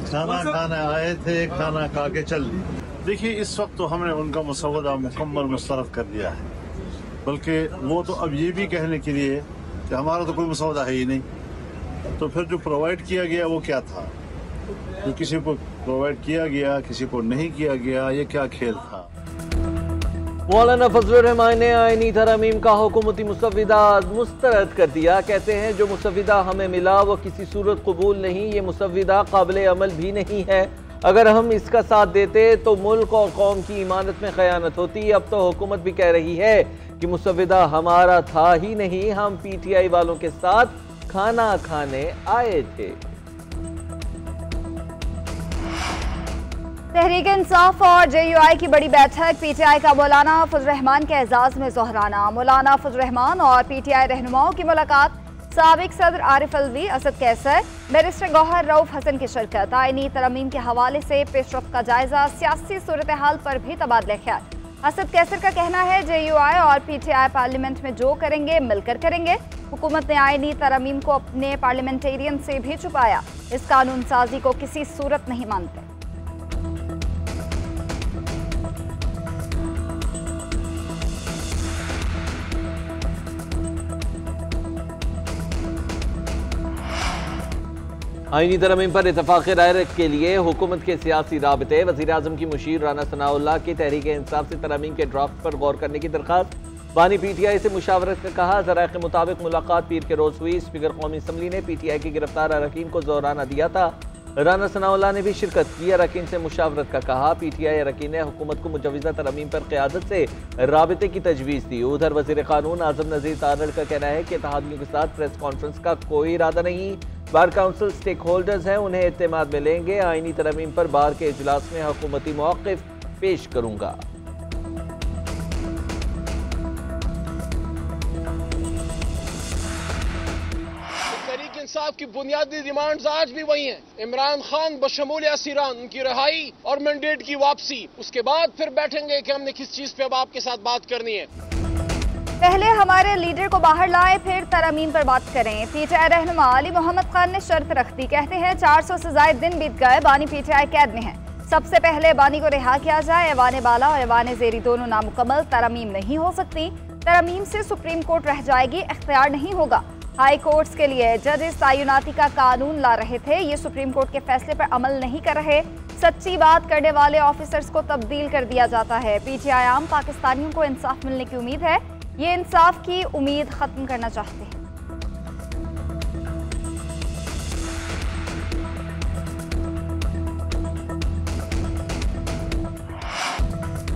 खाना खाने आए थे, खाना खा के चल दिए। देखिए, इस वक्त तो हमने उनका मसवदा मुकम्मल मुस्तरद कर दिया है, बल्कि वो तो अब ये भी कहने के लिए कि हमारा तो कोई मसवदा है ही नहीं। तो फिर जो प्रोवाइड किया गया वो क्या था? जो किसी को प्रोवाइड किया गया, किसी को नहीं किया गया, ये क्या खेल था? मौलाना फजलुर रहमान ने आईनी तरमीम का हुकूमती मुसव्विदा मुस्तरद कर दिया। कहते हैं जो मुसव्विदा हमें मिला वो किसी सूरत कबूल नहीं, ये मुसव्विदा काबिल अमल भी नहीं है। अगर हम इसका साथ देते तो मुल्क और कौम की इमानत में खयानत होती। अब तो हुकूमत भी कह रही है कि मुसव्विदा हमारा था ही नहीं, हम PTI वालों के साथ खाना खाने आए थे। तहरीक इंसाफ और JUI की बड़ी बैठक। PTI का मौलाना फजल रहमान के एजाज में जोहराना। मौलाना फजल रहमान और PTI रहनुमाओं की मुलाकात। साबिक सदर आरिफ अलवी, असद कैसर, बैरिस्टर गौहर रऊफ हसन की शिरकत। आईनी तरमीम के हवाले से पेशरफ्त का जायजा, सियासी सूरत हाल पर भी तबादले ख्याल। असद कैसर का कहना है JUI और PTI पार्लियामेंट में जो करेंगे मिलकर करेंगे। हुकूमत ने आईनी तरमीम को अपने पार्लियामेंटेरियन से भी छुपाया। इस कानून साजी को किसी सूरत नहीं मानते। आईनी तरमीम पर इतफाक़ राय के लिए हुकूमत के सियासी राबते। वज़ीर आज़म की मुशीर राना सनाउल्लाह की तहरीक इंसाफ से तरमीम के ड्राफ्ट पर गौर करने की दरख्वास्त। बानी PTI से मुशावरत का कहा। ज़राए के मुताबिक मुलाकात पीर के रोज़ हुई। स्पीकर कौमी असम्बली ने PTI के गिरफ्तार अरकान को जोराना दिया था। राना सनाउल्लाह ने भी शिरकत की। अरकान से मुशावरत का कहा। PTI अरकान ने हुकूमत को मुजवज़ा तरमीम पर क़यादत से राबते की तजवीज़ दी। उधर वज़ीर क़ानून आज़म नज़ीर तारड़ का कहना है कि इत्तेहादियों के साथ प्रेस कॉन्फ्रेंस का कोई इरादा नहीं। बार काउंसिल स्टेक होल्डर्स हैं, उन्हें इत्तेमाद में लेंगे। आईनी तरमीम पर बार के इजलास में हुकूमती मौक़िफ़ पेश करूंगा। तहरीक इंसाफ की बुनियादी डिमांड्स आज भी वही हैं। इमरान खान बशमूल असीरान, उनकी रिहाई और मैंडेट की वापसी। उसके बाद फिर बैठेंगे कि हमने किस चीज पे अब आपके साथ बात करनी है। पहले हमारे लीडर को बाहर लाए, फिर तरमीम पर बात करें। PTI रहनुमा अली मोहम्मद खान ने शर्त रख दी। कहते हैं 400 से ज़ायद दिन बीत गए, बानी PTI कैद में है। सबसे पहले बानी को रिहा किया जाए। ऐवान बाला और ऐवान ज़ेरी दोनों नामुकम्मल, तरमीम नहीं हो सकती। तरमीम से सुप्रीम कोर्ट रह जाएगी, इख्तियार नहीं होगा। हाई कोर्ट्स के लिए जजेस तयनाती का कानून ला रहे थे, ये सुप्रीम कोर्ट के फैसले पर अमल नहीं कर रहे। सच्ची बात करने वाले ऑफिसर्स को तब्दील कर दिया जाता है। PTI आम पाकिस्तानियों को इंसाफ मिलने की उम्मीद है, ये इंसाफ की उम्मीद खत्म करना चाहते हैं।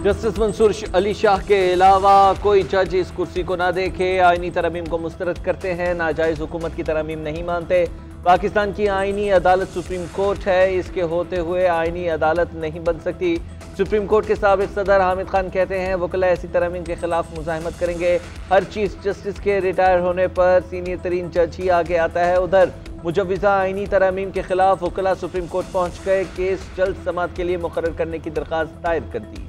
जस्टिस मंसूर अली शाह के अलावा कोई जज इस कुर्सी को ना देखे। आईनी तरमीम को मुस्तरद करते हैं, नाजायज हुकूमत की तरमीम नहीं मानते। पाकिस्तान की आईनी अदालत सुप्रीम कोर्ट है, इसके होते हुए आईनी अदालत नहीं बन सकती। सुप्रीम कोर्ट के साबिक सदर हामिद खान कहते हैं वकला ऐसी तरमीम के खिलाफ मुज़ाहमत करेंगे। हर चीफ जस्टिस के रिटायर होने पर सीनियर तरीन जज ही आगे आता है। उधर मुजवज़ा आईनी तरमीम के खिलाफ वकला सुप्रीम कोर्ट पहुँच गए। केस जल्द समाअत के लिए मुकर्रर करने की दरख्वास्त दायर कर दी।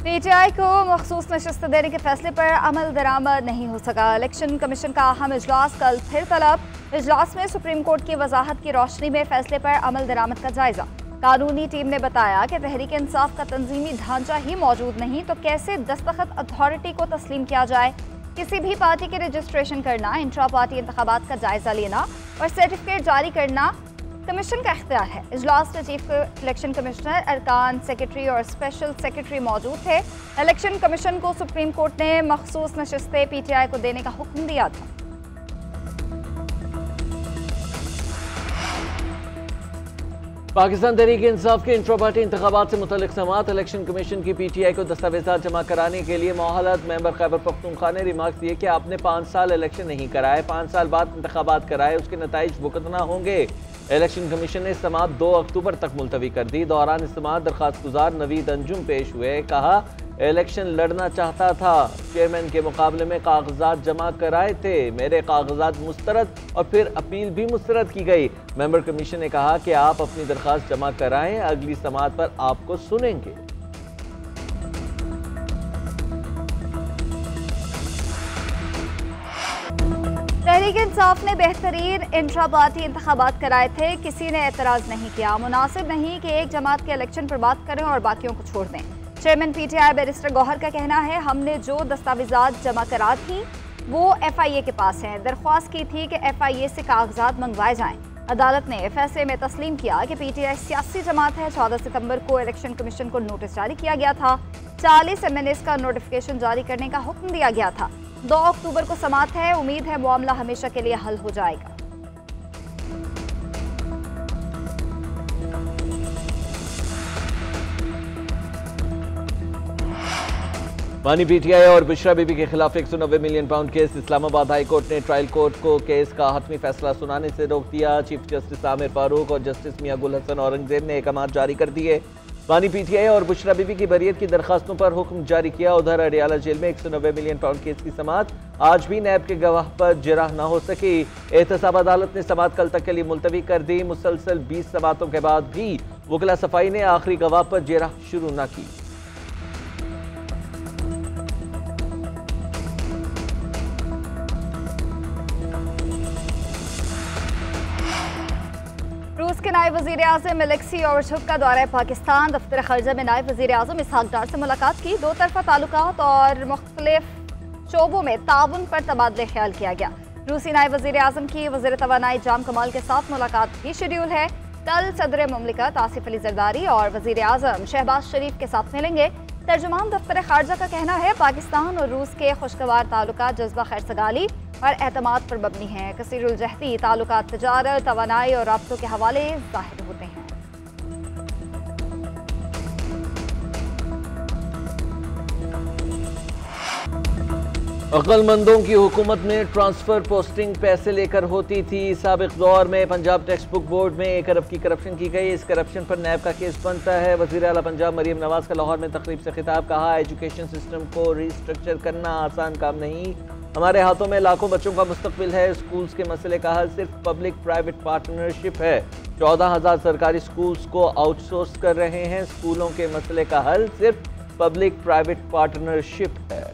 PTI को मखसूस नशस्त देने के फैसले पर अमल दरामद नहीं हो सका। इलेक्शन कमीशन का अहम इजलास कल फिर तलब। इजलास में सुप्रीम कोर्ट की वजाहत की रोशनी में फैसले पर अमल दरामद का जायजा। कानूनी टीम ने बताया कि तहरीक इंसाफ का तंजीमी ढांचा ही मौजूद नहीं तो कैसे दस्तखत अथॉरिटी को तस्लीम किया जाए। किसी भी पार्टी के रजिस्ट्रेशन करना, इंट्रा पार्टी इंतखाबात का जायजा लेना और सर्टिफिकेट जारी करना कमीशन का इख्तियार है। इजलास में चीफ इलेक्शन कमिश्नर, अरकान सेक्रेटरी और स्पेशल सेक्रेटरी मौजूद थे। इलेक्शन कमीशन को सुप्रीम कोर्ट ने मखसूस नशिस्तें PTI को देने का हुक्म दिया था। पाकिस्तान तहरीक इंसाफ के इंट्रा पार्टी इंतखाबात से मुतल्लिक समाअत। इलेक्शन कमीशन की PTI को दस्तावेजात जमा कराने के लिए मोहलत। मेंबर खैबर पख्तूनख्वा ने रिमार्क दिए कि आपने 5 साल इलेक्शन नहीं कराए, 5 साल बाद इंतखाबात कराए, उसके नताइज भुगतना होंगे। इलेक्शन कमीशन ने समाअत 2 अक्टूबर तक मुलतवी कर दी। दौरान समाअत दरखास्त गुजार नवीद अंजुम पेश हुए। कहा इलेक्शन लड़ना चाहता था, चेयरमैन के मुकाबले में कागजात जमा कराए थे, मेरे कागजात मुस्तरद और फिर अपील भी मुस्तरद की गई। मेंबर कमीशन ने कहा कि आप अपनी दरखास्त जमा कराएं, अगली समाअत पर आपको सुनेंगे। तहरीक इंसाफ ने बेहतरीन इंट्रा पार्टी इंतखाबात कराए थे, किसी ने एतराज नहीं किया। मुनासिब नहीं कि एक जमात के इलेक्शन पर बात करें और बाकियों को छोड़ दें। चेयरमैन PTI बैरिस्टर गौहर का कहना है, हमने जो दस्तावेजात जमा करा थी वो FIA के पास हैं। दरख्वास्त की थी कि FIA से कागजात मंगवाए जाएं। अदालत ने फैसले में तस्लीम किया कि PTI सियासी जमात है। 14 सितंबर को इलेक्शन कमीशन को नोटिस जारी किया गया था। 40 MNAs का नोटिफिकेशन जारी करने का हुक्म दिया गया था। 2 अक्टूबर को समाअत है। उम्मीद है मामला हमेशा के लिए हल हो जाएगा। बानी PTI और बुशरा बीबी के खिलाफ 190 million pound case. Islamabad high court ने ट्रायल कोर्ट को केस का हतमी फैसला सुनाने से रोक दिया। चीफ जस्टिस आमिर फारूक और जस्टिस मियां गुल हसन औरंगजेब ने अहकाम जारी कर दिए। बानी PTI और बुशरा बीबी की बरियत की दरखास्तों पर हुक्म जारी किया। उधर अडियाला जेल में 190 मिलियन पाउंड केस की समाअत। आज भी नैब के गवाह पर जिरह न हो सकी। एहतसाब अदालत ने समाअत कल तक के लिए मुलतवी कर दी। मुसलसल 20 समाअतों के बाद भी वकला सफाई ने आखिरी गवाह पर जिरह शुरू न की। रूस के नायब वज़ीर आज़म एलेक्सी ओरछुक का दौरा पाकिस्तान। दफ्तर खर्जा में नायब वज़ीर आज़म इसहाक डार से मुलाकात की। 2 तरफ़ा ताल्लुकात और मुख्तलिफ शोबों में ताउन पर तबादले ख्याल किया गया। रूसी नायब वज़ीर आज़म की वज़ीर तवानाई जाम कमाल के साथ मुलाकात भी शेड्यूल है। कल सदर मुमलिकत आसिफ अली जरदारी और वज़ीर आज़म शहबाज शरीफ के साथ मिलेंगे। तर्जुमान दफ्तर खारजा का कहना है, पाकिस्तान और रूस के खुशगवार ताल्लुकात जज्बा खैरसगाली और एतमाद पर मबनी हैं। कसीरुल जहती ताल्लुकात तजारत, तवानाई और राब्तों के हवाले जाहिर होते हैं। अक्लमंदों की हुकूमत में ट्रांसफर पोस्टिंग पैसे लेकर होती थी। साबिक दौर में पंजाब टेक्स्ट बुक बोर्ड में 1 अरब की करप्शन की गई। इस करप्शन पर नैब का केस बनता है। वज़ीर आला पंजाब मरियम नवाज का लाहौर में तकरीब से खिताब। कहा, एजुकेशन सिस्टम को रिस्ट्रक्चर करना आसान काम नहीं। हमारे हाथों में लाखों बच्चों का मुस्तकबिल है। स्कूल्स के मसले का हल सिर्फ पब्लिक प्राइवेट पार्टनरशिप है। 14,000 सरकारी स्कूल्स को आउटसोर्स कर रहे हैं। स्कूलों के मसले का हल सिर्फ पब्लिक प्राइवेट पार्टनरशिप है।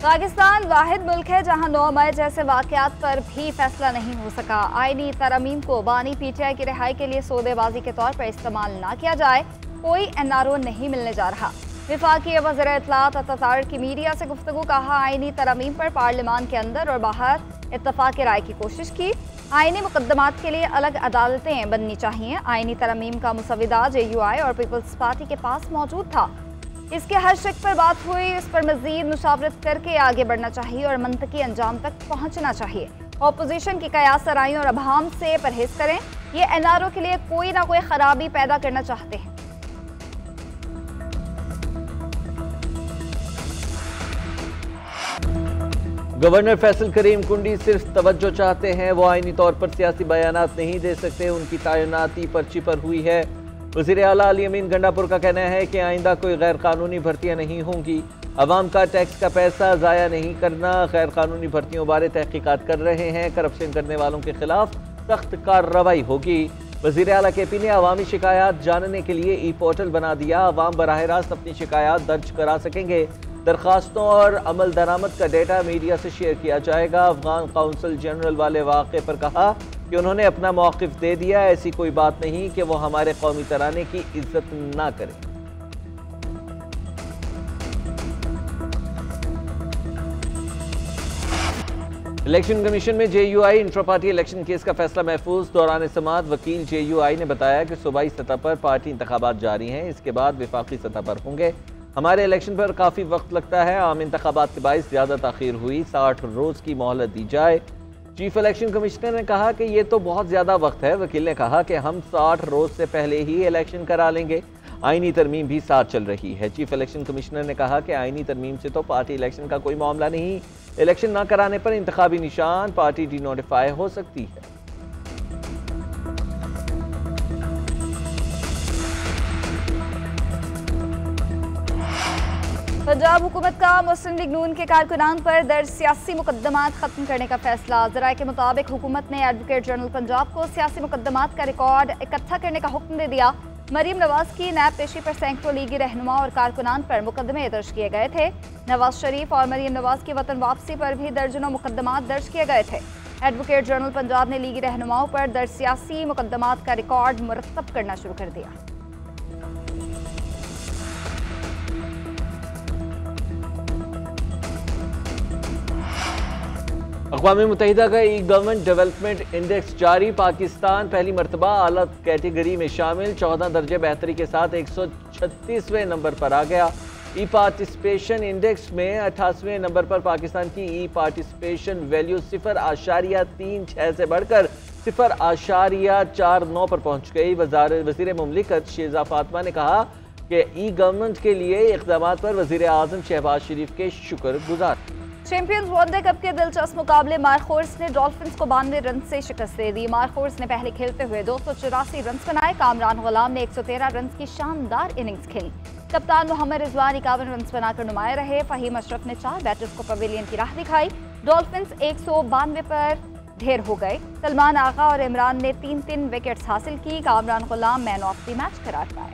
पाकिस्तान वाहिद मुल्क है जहां 9 मई जैसे वाकयात पर भी फैसला नहीं हो सका। आईनी तरमीम को बानी PTI की रिहाई के लिए सौदेबाजी के तौर पर इस्तेमाल ना किया जाए। कोई NRO नहीं मिलने जा रहा। वफाकी वज़ीर इत्तलात अतातार की मीडिया से गुफ्तगू। कहा, आईनी तरमीम पर पार्लियामान के अंदर और बाहर इत्तफाक राय की कोशिश की। आईनी मुकदमात के लिए अलग अदालतें बननी चाहिए। आईनी तरमीम का मुसविदा JUI और पीपल्स पार्टी के पास मौजूद था। इसके हर शक पर बात हुई। इस पर मजीद मुशावरत करके आगे बढ़ना चाहिए और मंतकी अंजाम तक पहुंचना चाहिए। अपोजिशन की कयास सराइयों और अभाम से परहेज करें। ये NRO के लिए कोई ना कोई खराबी पैदा करना चाहते हैं। गवर्नर फैसल करीम कुंडी सिर्फ तवज्जो चाहते हैं। वो आईनी तौर पर सियासी बयानात नहीं दे सकते। उनकी तैनाती पर्ची पर हुई है। वज़ीर आला अली अमीन गंडापुर का कहना है कि आइंदा कोई गैर कानूनी भर्तियां नहीं होंगी। अवाम का टैक्स का पैसा ज़ाया नहीं करना। गैर कानूनी भर्तियों बारे तहकीकात कर रहे हैं। करप्शन करने वालों के खिलाफ सख्त कार्रवाई होगी। वज़ीर आला KP ने अवामी शिकायत जानने के लिए ई-पोर्टल बना दिया। अवाम बराह रास्त अपनी शिकायत दर्ज करा सकेंगे। दरखास्तों और अमल दरामद का डेटा मीडिया से शेयर किया जाएगा। अफगान काउंसिल जनरल वाले वाक़े पर कहा कि उन्होंने अपना मौक़िफ़ दे दिया। ऐसी कोई बात नहीं कि वो हमारे कौमी तराने की इज्जत ना करें। इलेक्शन कमीशन में JUI intra party election case का फैसला महफूज। दौरान समाअत वकील JUI ने बताया कि सूबाई सतह पर पार्टी इंतखाबात जारी हैं। इसके बाद वफाकी सतह पर होंगे। हमारे इलेक्शन पर काफ़ी वक्त लगता है। आम इंतखाबात के बाइस ज़्यादा ताख़ीर हुई। 60 रोज़ की मोहलत दी जाए। चीफ इलेक्शन कमिश्नर ने कहा कि ये तो बहुत ज़्यादा वक्त है। वकील ने कहा कि हम 60 रोज़ से पहले ही इलेक्शन करा लेंगे। आईनी तरमीम भी साथ चल रही है। चीफ इलेक्शन कमिश्नर ने कहा कि आईनी तरमीम से तो पार्टी इलेक्शन का कोई मामला नहीं। इलेक्शन न कराने पर इंतखाबी निशान पार्टी डिनोटिफाई हो सकती है। पंजाब हुकूमत का मुस्लिम लीग नून के कारकुनान पर दर्ज सियासी मुकदमात खत्म करने का फैसला। ज़राए के मुताबिक हुकूमत ने एडवोकेट जनरल पंजाब को सियासी मुकदमात का रिकॉर्ड इकट्ठा करने का हुक्म दे दिया। मरीम नवाज की नैब पेशी पर सैकड़ों लीगी रहनुमा और कारकुनान पर मुकदमे दर्ज किए गए थे। नवाज शरीफ और मरीम नवाज की वतन वापसी पर भी दर्जनों मुकदमात दर्ज किए गए थे। एडवोकेट जनरल पंजाब ने लीगी रहनुमाओं पर दर्ज सियासी मुकदमात का रिकॉर्ड मुरतब करना शुरू कर दिया। अक़वाम मुत्तहिदा का ई गवर्नमेंट डेवलपमेंट इंडेक्स जारी। पाकिस्तान पहली मरतबा आला कैटेगरी में शामिल 14 दर्जे बेहतरी के साथ 136वें नंबर पर आ गया। ई पार्टिसिपेशन इंडेक्स में 88वें नंबर पर पाकिस्तान की ई पार्टिसिपेशन वैल्यू 0.36 से बढ़कर 0.49 पर पहुंच गई। वज़ीर मुमलिकत शेजा फातिमा ने कहा कि ई गवर्नमेंट के लिए इक़दाम पर वज़ीर आज़म शहबाज शरीफ के शुक्रगुजार। चैंपियंस वनडे कप के दिलचस्प मुकाबले मारखोर्स ने डॉल्फिन्स को 92 रन से शिकस्त दे दी। मारखोर्स ने पहले खेलते हुए 284 रन बनाए। कामरान गुलाम ने 113 रन की शानदार इनिंग्स खेली। कप्तान मोहम्मद रिजवान 51 रन बनाकर नुमाया रहे। फहीम अशरफ ने 4 बैटर्स को पवेलियन की राह दिखाई। डॉल्फिन्स 192 पर ढेर हो गए। सलमान आगा और इमरान ने 3-3 विकेट्स हासिल की। कामरान गुलाम मैन ऑफ द मैच करार पाए।